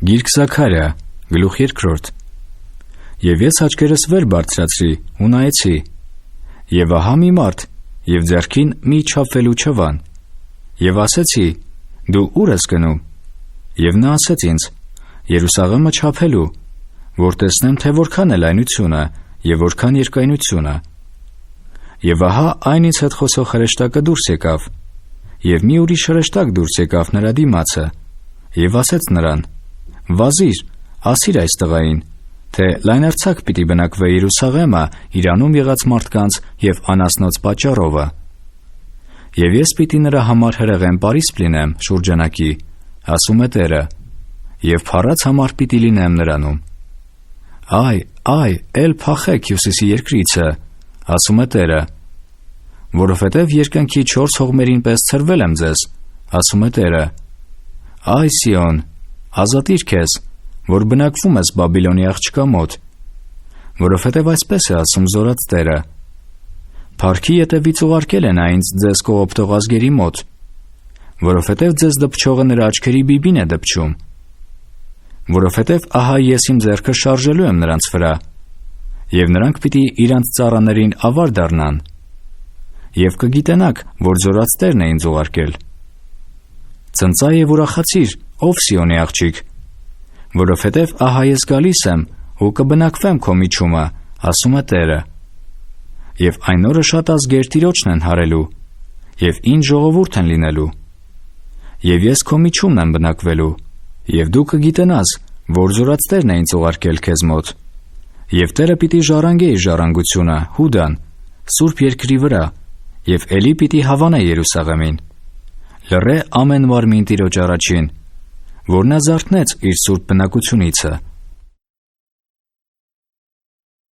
Գիրք Զաքարիա, գլուխ 2. Եվ ես աչքերս վեր բարձրացրի ու նայեցի, եւ ահա մի մարդ, եւ ձեռքին մի չափվելու չվան, եւ ասեցի. դու ուր ես գնում? Եվ նա ասեց ինձ. Երուսաղեմը չափելու, որ տեսնեմ, թե որքան է լայնությունը եւ որքան երկայնությունը։ Եվ ահա այն ինձ հետ խոսող հրեշտակը դուրս եկավ, եւ մի ուրիշ հրեշտակ դուրս եկավ նրա դիմացը, եւ ասեց նրան. վազիր, ասիր այս տղային, թե լայնարձակ պիտի բնակվե Երուսաղեմը իրանում եղած մարդկանց եւ անասնոց պատճառովը։ Եվ ես պիտի նրա համար հրեղեն Պարիսպ լինեմ շուրջանակի, ասում է Տերը, եւ փառած համար պիտի լինեմ նրանում։ Այ, էլ փախեք Հյուսիսի երկրիցը, ասում է Տերը, որովհետև երկնքի 4 հողմերին պես ցրվել եմ ձեզ, ասում է Տերը։ Այ Սիոն, ազատիր քեզ, որ բնակվում ես Բաբիլոնի աղջկա մոտ, որովհետև այսպես է ասում զորած Տերը. Փառքի ետևից ուղարկել է նա ինձ ձեզ կողոպտող ազգերի մոտ, որովհետև ձեզ դպչողը նրա աչքերի բիբին է դպչում, որովհետև ահա ես իմ ձեռքը շարժելու եմ նրանց վրա, եւ նրանք պիտի իրանց ծառաներին ավար դառնան, եւ կգիտենաք, որ զորած Տերն է ինձ ուղարկել։ Ցնծա եւ ուրախացիր, ով Սիոնի աղջիկ, որովհետև ահա ես գալիս եմ ու կբնակվեմ քո միջումը, ասում է Տերը։ Եվ այն օրը շատ ազգեր Տիրոջն են հարելու, եւ ինձ ժողովուրդ են լինելու։ Եվ ես քո միջումն եմ բնակվելու, եւ դու կգիտենաս, որ զորած Տերն է ինձ ուղարկել քեզ մոտ։ Եվ Տերը պիտի ժառանգե իր ժառանգությունը Հուդան, Սուրբ երկրի վրա, եւ էլի պիտի հավանե Երուսաղեմին։ Լռե ամեն մարմին Տիրոջ առաջին, որ նա զարթնեց իր սուրբ բնակությունիցը։